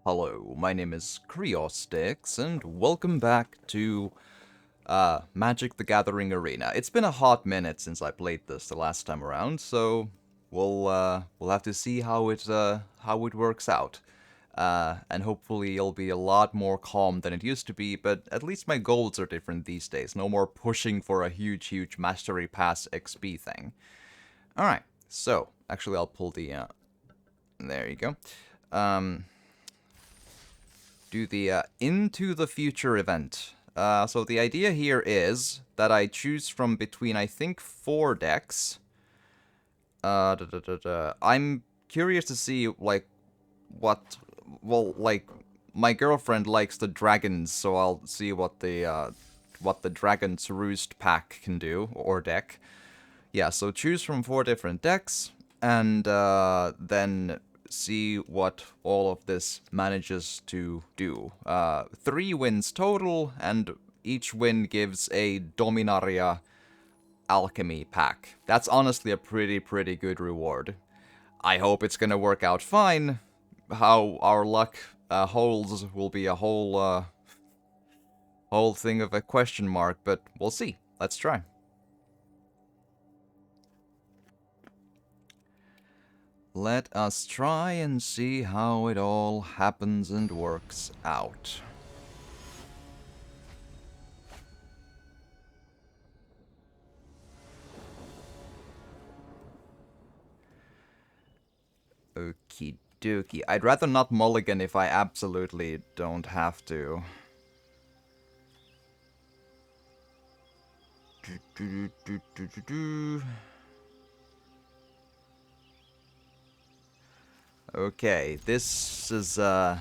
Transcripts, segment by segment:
Hello, my name is Kriostix, and welcome back to Magic the Gathering Arena. It's been a hot minute since I played this the last time around, so we'll have to see how it works out. And hopefully it'll be a lot more calm than it used to be, but at least my goals are different these days. No more pushing for a huge Mastery Pass XP thing. Alright, so, actually I'll pull the, there you go. Do the Into the Future event. So the idea here is that I choose from between, I think, 4 decks. I'm curious to see, like, my girlfriend likes the dragons, so I'll see what the Dragon's Roost pack can do, or deck. Yeah, so choose from 4 different decks, and then see what all of this manages to do. 3 wins total, and each win gives a Dominaria Alchemy pack. That's honestly a pretty good reward. I hope it's gonna work out fine. How our luck holds will be a whole thing of a question mark, but we'll see. Let's try. Let us try and see how it all happens and works out. Okie dokie. I'd rather not mulligan if I absolutely don't have to. Okay, this is not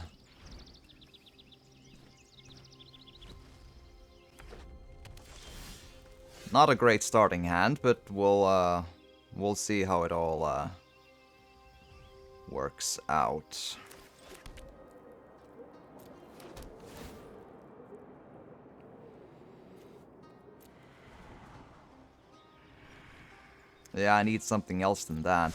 a great starting hand, but we'll see how it all works out. Yeah, I need something else than that.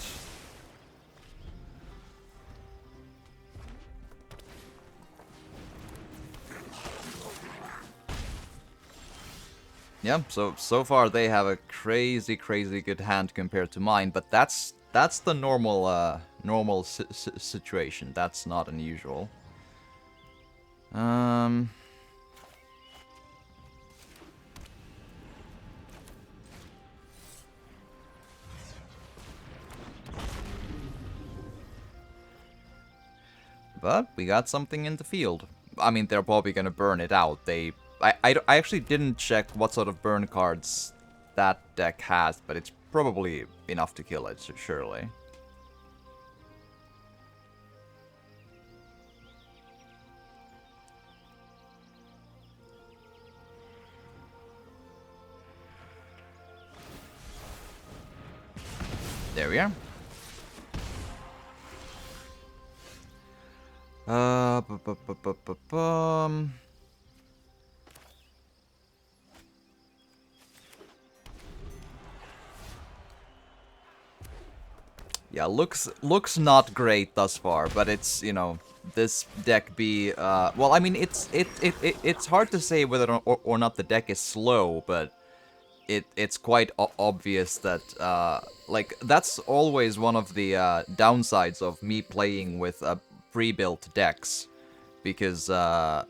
Yeah, so far they have a crazy good hand compared to mine, but that's the normal situation. That's not unusual. But we got something in the field. I mean, they're probably gonna burn it out. I actually didn't check what sort of burn cards that deck has, but it's probably enough to kill it, surely. There we are. Yeah, looks not great thus far, but it's, you know, this deck be well, I mean, it's hard to say whether or not the deck is slow, but it's quite obvious that like that's always one of the downsides of me playing with pre-built decks, because do.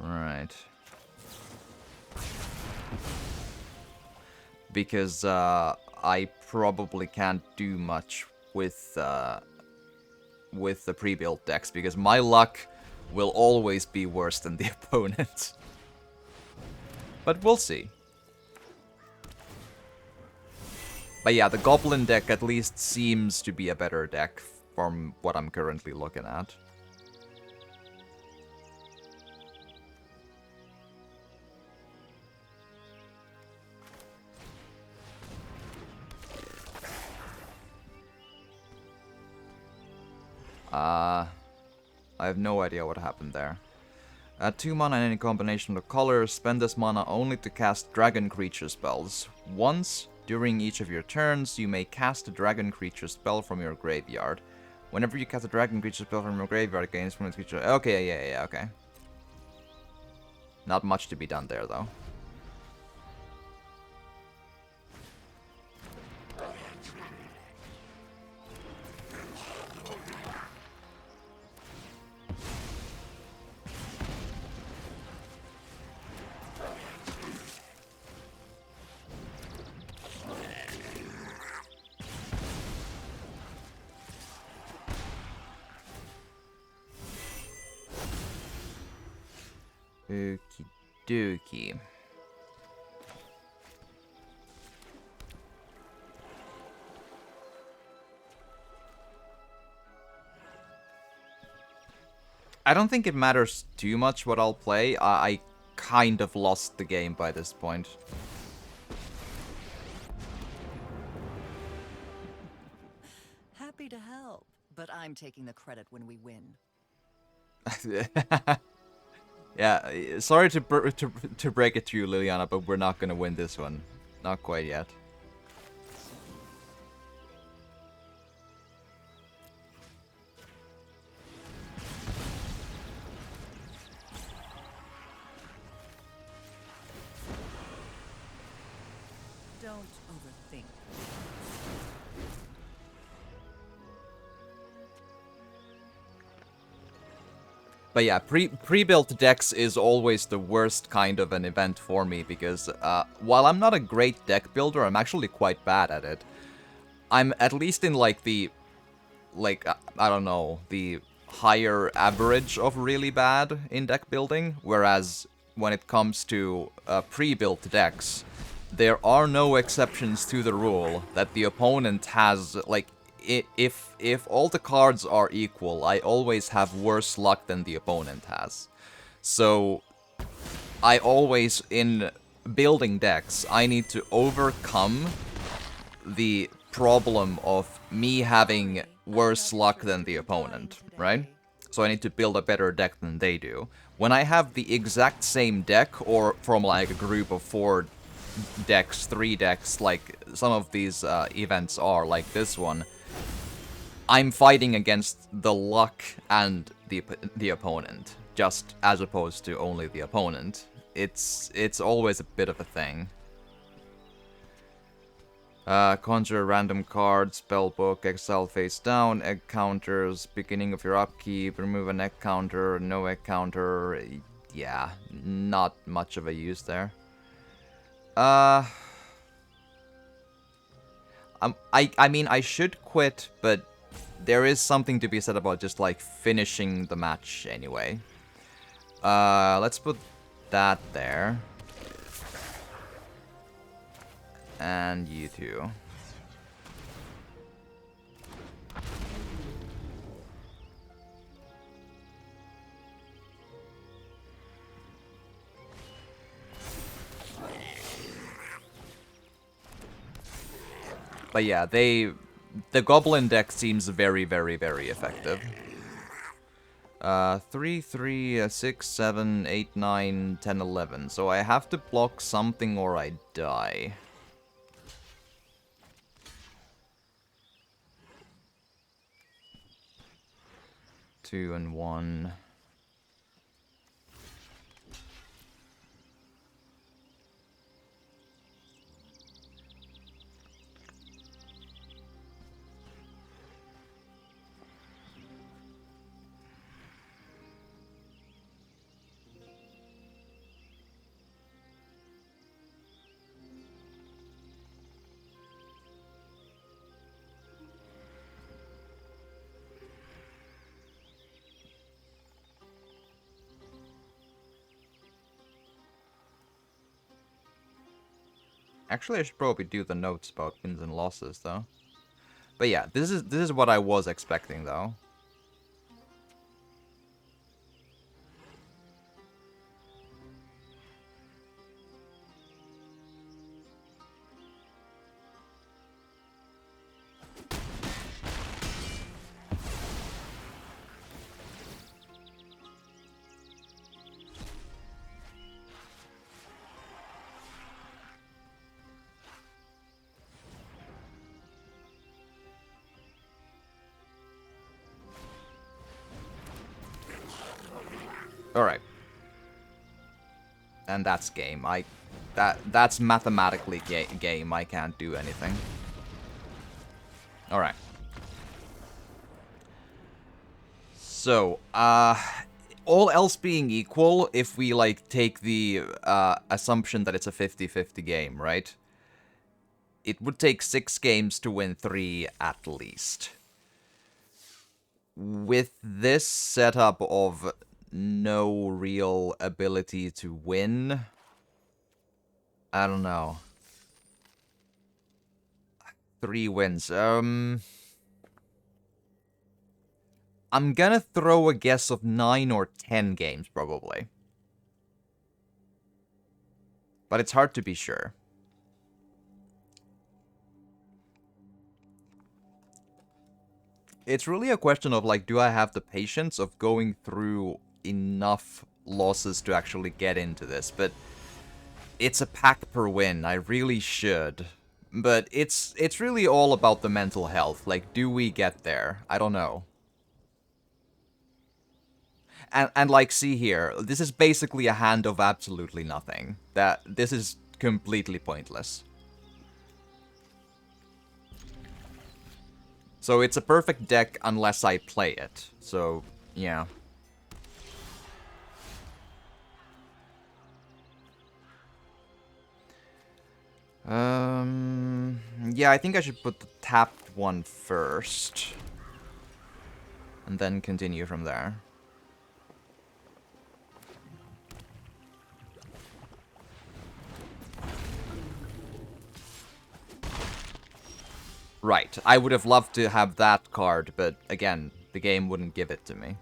Right. Because I probably can't do much with the pre-built decks, because my luck will always be worse than the opponent. But we'll see. But yeah, the Goblin deck at least seems to be a better deck from what I'm currently looking at. I have no idea what happened there. Add 2 mana in any combination of colors. Spend this mana only to cast dragon creature spells. Once during each of your turns, you may cast a dragon creature spell from your graveyard. Whenever you cast a dragon creature spell from your graveyard against from a creature... Okay, yeah, okay. Not much to be done there, though. Okie dokie. I don't think it matters too much what I'll play. I kind of lost the game by this point. Happy to help, but I'm taking the credit when we win. Yeah, sorry to break it to you, Liliana, but we're not gonna win this one. Not quite yet. Don't overthink. But yeah, pre-built decks is always the worst kind of an event for me, because while I'm not a great deck builder, I'm actually quite bad at it. I'm at least in like the, I don't know, the higher average of really bad in deck building, whereas when it comes to pre-built decks, there are no exceptions to the rule that the opponent has, like, if all the cards are equal, I always have worse luck than the opponent has. So I always, in building decks, I need to overcome the problem of me having worse luck than the opponent, right? So I need to build a better deck than they do. When I have the exact same deck, or from like a group of 4 decks, 3 decks, like some of these events are, like this one, I'm fighting against the luck and the opponent, just as opposed to only the opponent. It's always a bit of a thing. Conjure random cards, spellbook, exile face down, egg counters, beginning of your upkeep, remove an egg counter, no egg counter. Yeah, not much of a use there. I mean, I should quit, but there is something to be said about just, like, finishing the match anyway. Let's put that there. And you too. But yeah, the Goblin deck seems very, very, very effective. 3, 3, 6, 7, 8, 9, 10, 11. So I have to block something or I die. Two and 1. Actually, I should probably do the notes about wins and losses, though. But yeah, this is what I was expecting, though. Alright. And that's game. That's mathematically game. I can't do anything. Alright. So, all else being equal, if we, like, take the assumption that it's a 50-50 game, right? It would take 6 games to win 3 at least. With this setup of no real ability to win, I don't know. 3 wins. I'm gonna throw a guess of 9 or 10 games, probably. But it's hard to be sure. It's really a question of, like, do I have the patience of going through enough losses to actually get into this? But it's a pack per win. I really should. But it's really all about the mental health. Like, do we get there? I don't know. And like, see here, this is basically a hand of absolutely nothing. This is completely pointless. So it's a perfect deck unless I play it. So, yeah. Yeah, I think I should put the tapped one first. And then continue from there. Right, I would have loved to have that card, but again, the game wouldn't give it to me.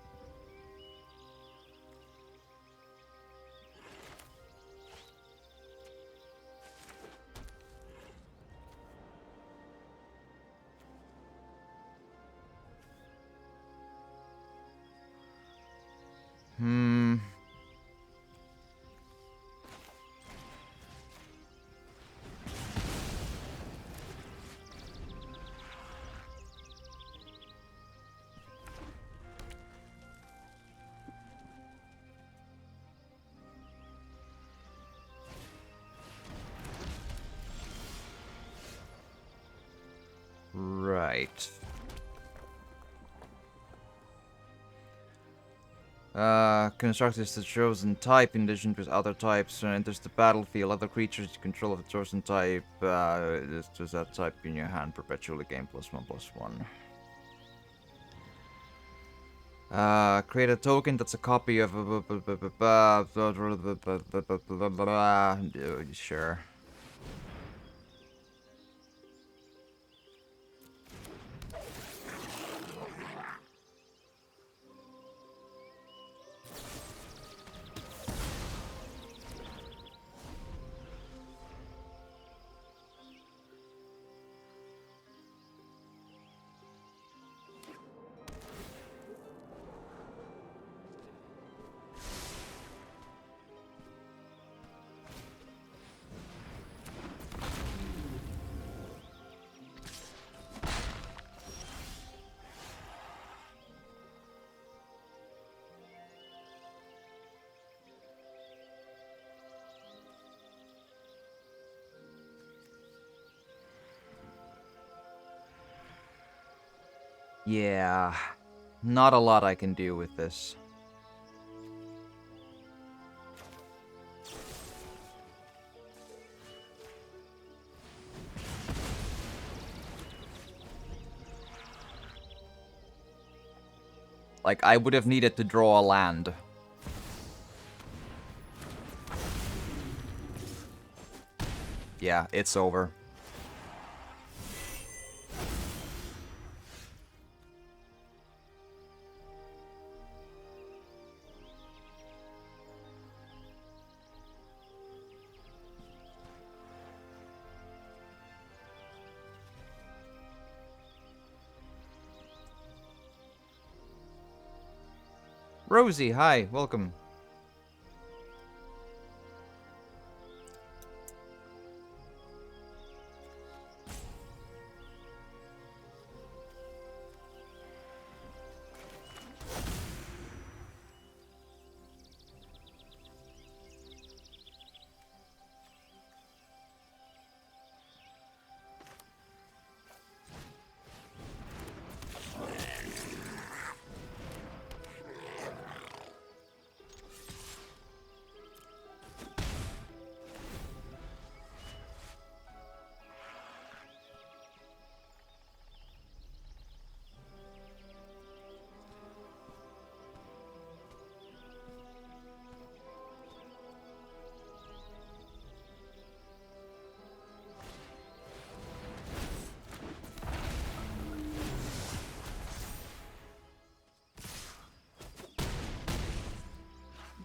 Right. Construct is the chosen type in addition to other types. When it enters the battlefield, other creatures you control of the chosen type. Does that type in your hand perpetually gain +1/+1. Create a token that's a copy of. Sure. Yeah, not a lot I can do with this. Like, I would have needed to draw a land. Yeah, it's over. Rosie, hi, welcome.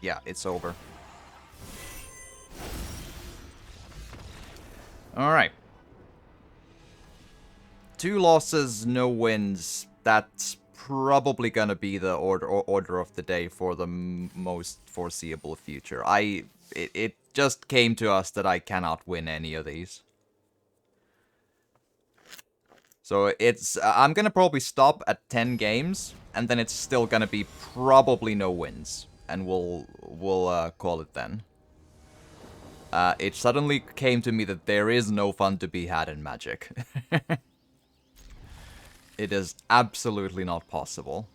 Yeah, it's over. Alright. 2 losses, no wins. That's probably gonna be the order of the day for the most foreseeable future. It just came to us that I cannot win any of these. So it's I'm gonna probably stop at 10 games, and then it's still gonna be probably no wins, and we'll call it then. It suddenly came to me that there is no fun to be had in Magic. It is absolutely not possible.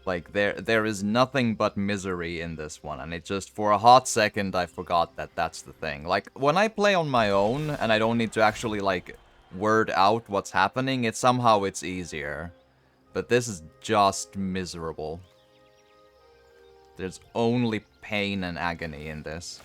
Like, there is nothing but misery in this one, and it just, for a hot second, I forgot that that's the thing. Like, when I play on my own, and I don't need to actually, like, word out what's happening, it's easier. But this is just miserable. There's only pain and agony in this.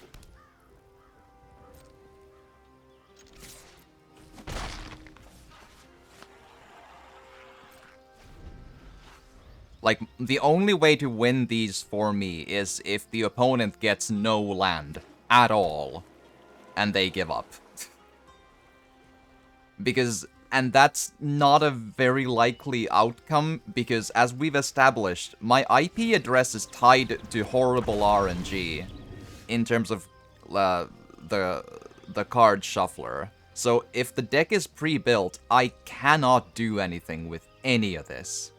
Like, the only way to win these for me is if the opponent gets no land at all, and they give up. And that's not a very likely outcome, because as we've established, my IP address is tied to horrible RNG in terms of the card shuffler. So if the deck is pre-built, I cannot do anything with any of this.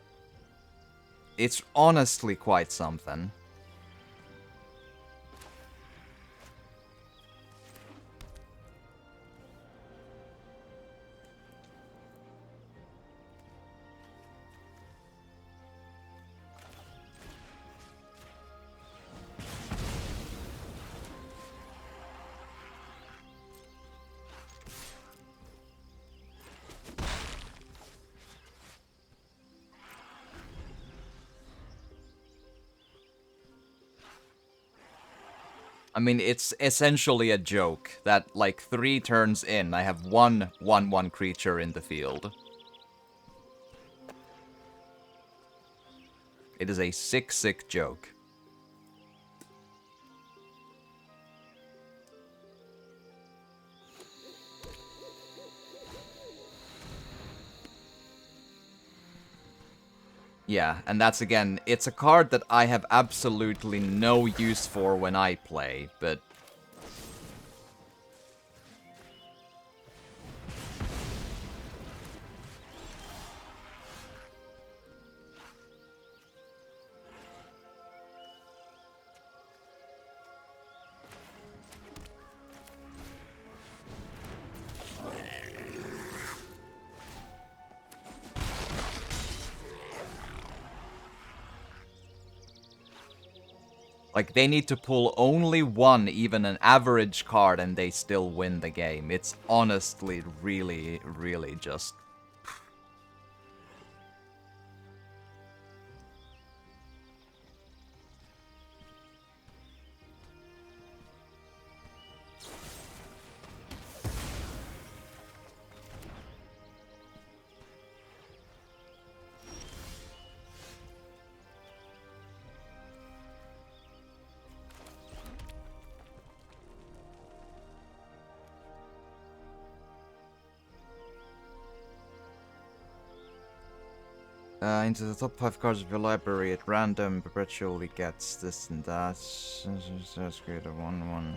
It's honestly quite something. I mean, it's essentially a joke that, like, 3 turns in, I have one 1/1 creature in the field. It is a sick joke. Yeah, and that's, again, it's a card that I have absolutely no use for when I play, but... Like, they need to pull only one, even an average card, and they still win the game. It's honestly really just... into the top 5 cards of your library at random perpetually gets this and that. Let's create a 1/1.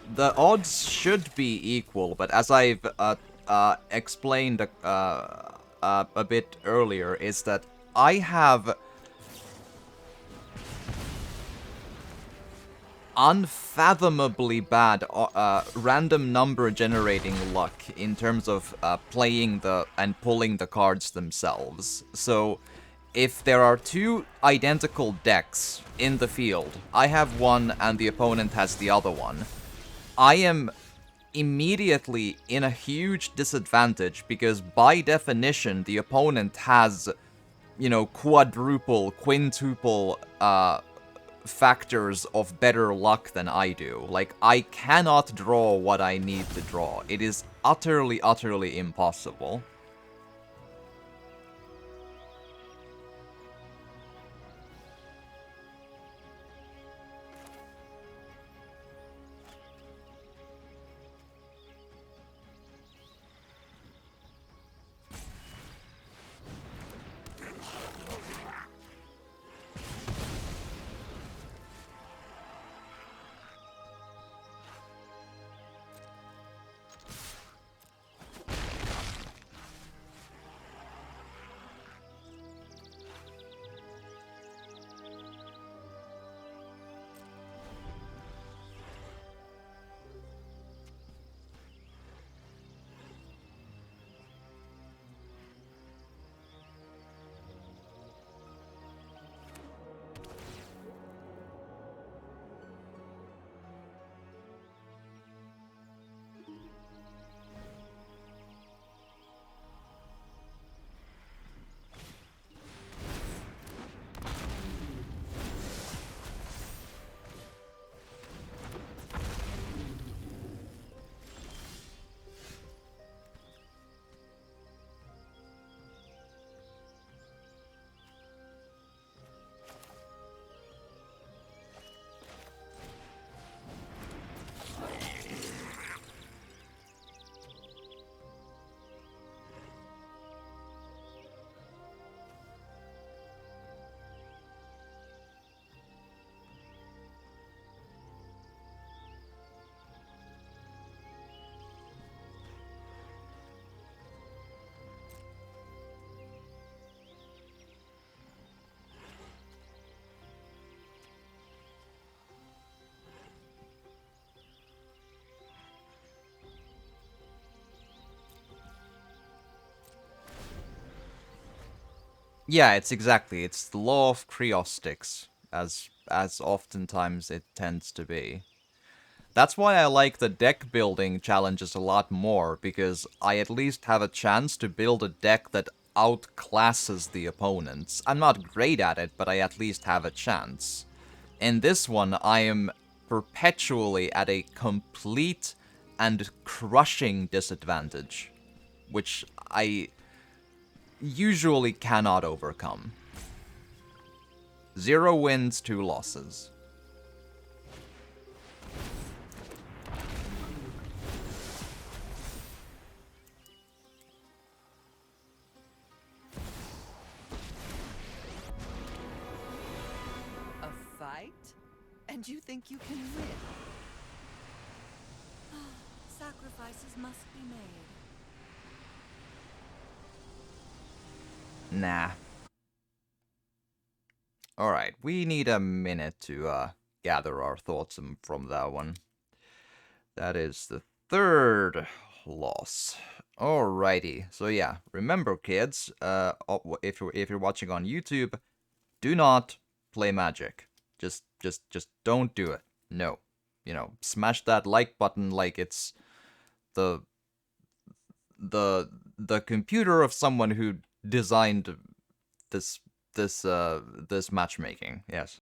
The odds should be equal, but as I've explained a bit earlier, is that I have unfathomably bad random number generating luck in terms of playing and pulling the cards themselves. So if there are two identical decks in the field, I have one and the opponent has the other one, I am immediately in a huge disadvantage because by definition the opponent has, you know, quadruple, quintuple factors of better luck than I do. Like, I cannot draw what I need to draw. It is utterly, utterly impossible. Yeah, it's the law of Creostics, as oftentimes it tends to be. That's why I like the deck building challenges a lot more, because I at least have a chance to build a deck that outclasses the opponents. I'm not great at it, but I at least have a chance. In this one, I am perpetually at a complete and crushing disadvantage, which I usually cannot overcome. 0 wins, 2 losses. A fight? And you think you can win? Sacrifices must be made. Nah. Alright, we need a minute to gather our thoughts from that one. That is the third loss. Alrighty, so yeah, remember kids, if you're watching on YouTube, do not play Magic. Just don't do it. No. You know, smash that like button like it's the computer of someone who designed this matchmaking. Yes.